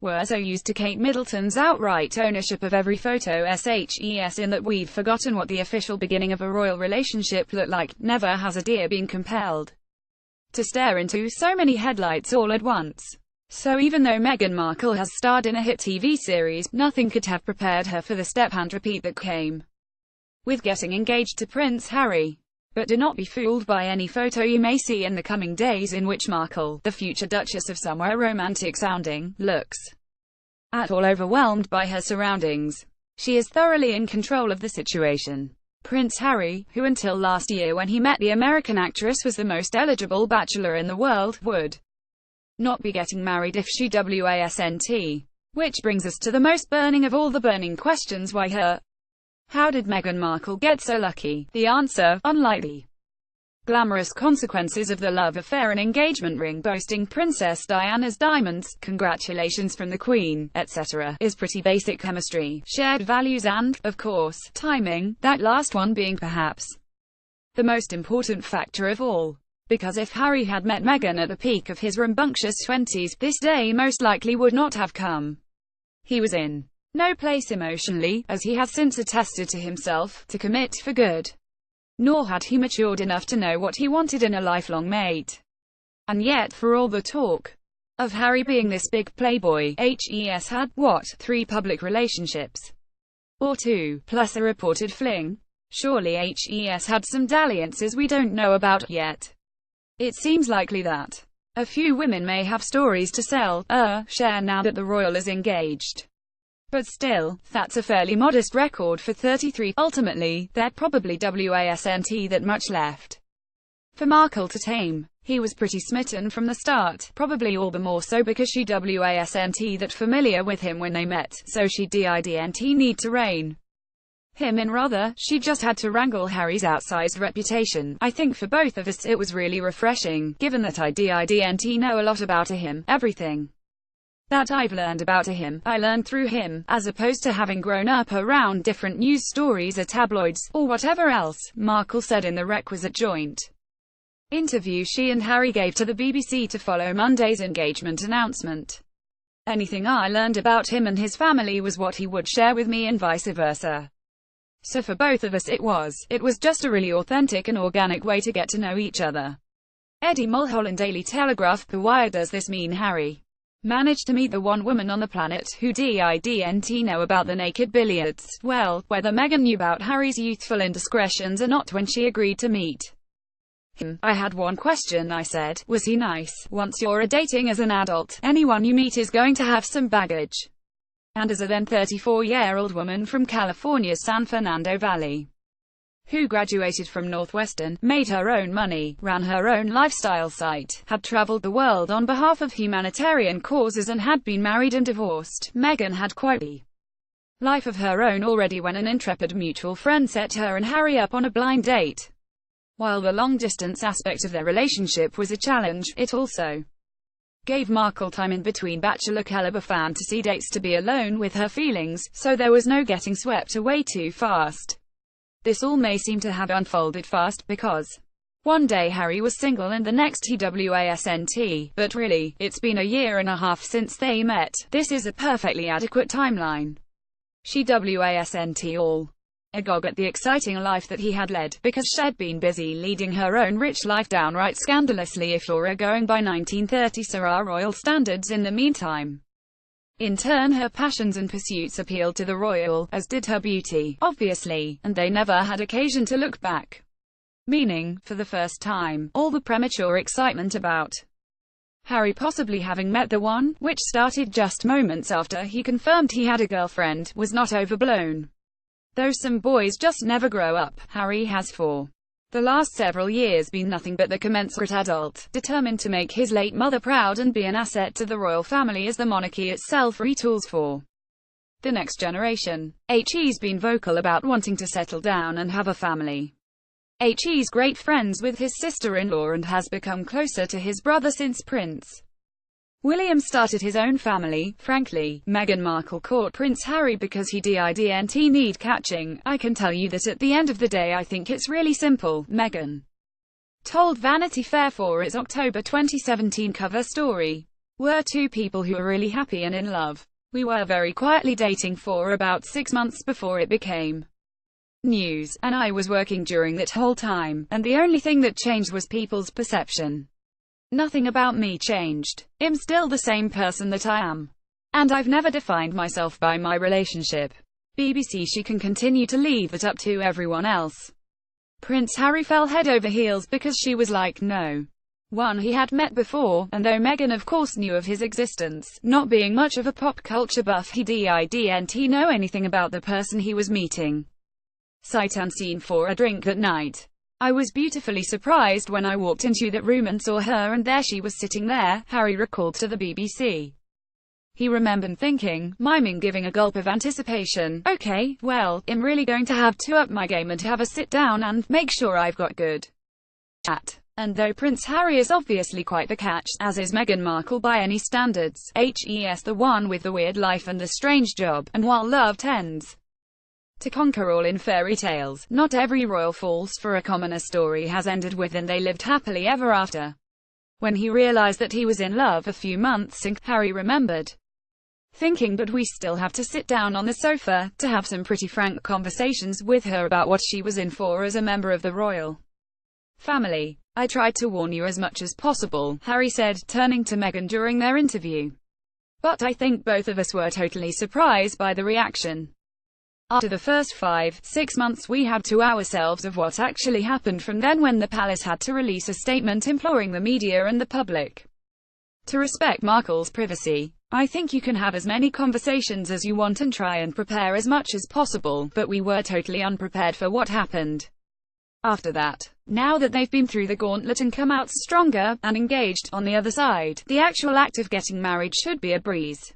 were so used to Kate Middleton's outright ownership of every photo in that we've forgotten what the official beginning of a royal relationship looked like. Never has a deer been compelled to stare into so many headlights all at once. So even though Meghan Markle has starred in a hit TV series, nothing could have prepared her for the step and repeat that came with getting engaged to Prince Harry. But do not be fooled by any photo you may see in the coming days in which Markle, the future Duchess of somewhere romantic sounding, looks at all overwhelmed by her surroundings. She is thoroughly in control of the situation. Prince Harry, who until last year when he met the American actress was the most eligible bachelor in the world, would not be getting married if she wasnt. Which brings us to the most burning of all the burning questions: why her? How did Meghan Markle get so lucky? The answer: unlikely. Glamorous consequences of the love affair, an engagement ring, boasting Princess Diana's diamonds, congratulations from the Queen, etc. is pretty basic chemistry, shared values and, of course, timing, that last one being perhaps the most important factor of all. Because if Harry had met Meghan at the peak of his rambunctious 20s, this day most likely would not have come. He was in no place emotionally, as he has since attested to himself, to commit for good. Nor had he matured enough to know what he wanted in a lifelong mate. And yet, for all the talk of Harry being this big playboy, HES had, what, 3 public relationships? Or 2, plus a reported fling? Surely HES had some dalliances we don't know about yet. It seems likely that a few women may have stories to share now that the royal is engaged. But still, that's a fairly modest record for 33. Ultimately, there'd probably wasnt that much left for Markle to tame. He was pretty smitten from the start, probably all the more so because she wasnt that familiar with him when they met, so she didn't need to rein him in, rather, she just had to wrangle Harry's outsized reputation. I think for both of us it was really refreshing, given that I didn't know a lot about him. Everything that I've learned about him, I learned through him, as opposed to having grown up around different news stories or tabloids, or whatever else, Markle said in the requisite joint interview she and Harry gave to the BBC to follow Monday's engagement announcement. Anything I learned about him and his family was what he would share with me and vice versa. So for both of us it was just a really authentic and organic way to get to know each other. Eddie Mulholland, Daily Telegraph. The Wire. Does this mean Harry managed to meet the one woman on the planet who didn't know about the naked billiards? Well, whether Meghan knew about Harry's youthful indiscretions or not when she agreed to meet him, I had one question. I said, was he nice? Once you're dating as an adult, anyone you meet is going to have some baggage. And as a then 34-year-old woman from California's San Fernando Valley, who graduated from Northwestern, made her own money, ran her own lifestyle site, had traveled the world on behalf of humanitarian causes and had been married and divorced, Meghan had quite a life of her own already when an intrepid mutual friend set her and Harry up on a blind date. While the long-distance aspect of their relationship was a challenge, it also gave Markle time in between bachelor-caliber fantasy dates to be alone with her feelings, so there was no getting swept away too fast. This all may seem to have unfolded fast, because one day Harry was single and the next he wasnt, but really, it's been a year and a half since they met. This is a perfectly adequate timeline. She wasnt all agog at the exciting life that he had led, because she'd been busy leading her own rich life, downright scandalously if you're going by 1930s or royal standards in the meantime. In turn, her passions and pursuits appealed to the royal, as did her beauty, obviously, and they never had occasion to look back. Meaning, for the first time, all the premature excitement about Harry possibly having met the one, which started just moments after he confirmed he had a girlfriend, was not overblown. Though some boys just never grow up, Harry has for the last several years been nothing but the commensurate adult, determined to make his late mother proud and be an asset to the royal family as the monarchy itself retools for the next generation. He's been vocal about wanting to settle down and have a family. He's great friends with his sister-in-law and has become closer to his brother since Prince William started his own family. Frankly, Meghan Markle caught Prince Harry because he didn't need catching. I can tell you that at the end of the day I think it's really simple, Meghan told Vanity Fair for its October 2017 cover story. were two people who were really happy and in love. We were very quietly dating for about 6 months before it became news, and I was working during that whole time, and the only thing that changed was people's perception. Nothing about me changed. I'm still the same person that I am. And I've never defined myself by my relationship. BBC. She can continue to leave that up to everyone else. Prince Harry fell head over heels because she was like no one he had met before, and though Meghan of course knew of his existence, not being much of a pop culture buff, he didn't know anything about the person he was meeting. Sight unseen for a drink that night. I was beautifully surprised when I walked into that room and saw her, and there she was sitting there, Harry recalled to the BBC. He remembered thinking, miming giving a gulp of anticipation, okay, well, I'm really going to have to up my game and have a sit down and make sure I've got good chat. And though Prince Harry is obviously quite the catch, as is Meghan Markle by any standards, the one with the weird life and the strange job, and while love tends to conquer all in fairy tales, not every royal falls for a commoner story has ended with and they lived happily ever after. When he realized that he was in love a few months in, Harry remembered thinking, but we still have to sit down on the sofa, to have some pretty frank conversations with her about what she was in for as a member of the royal family. I tried to warn you as much as possible, Harry said, turning to Meghan during their interview. But I think both of us were totally surprised by the reaction. After the first 5-6 months we had to ourselves of what actually happened from then, when the palace had to release a statement imploring the media and the public to respect Markle's privacy. I think you can have as many conversations as you want and try and prepare as much as possible, but we were totally unprepared for what happened after that. Now that they've been through the gauntlet and come out stronger and engaged on the other side, the actual act of getting married should be a breeze.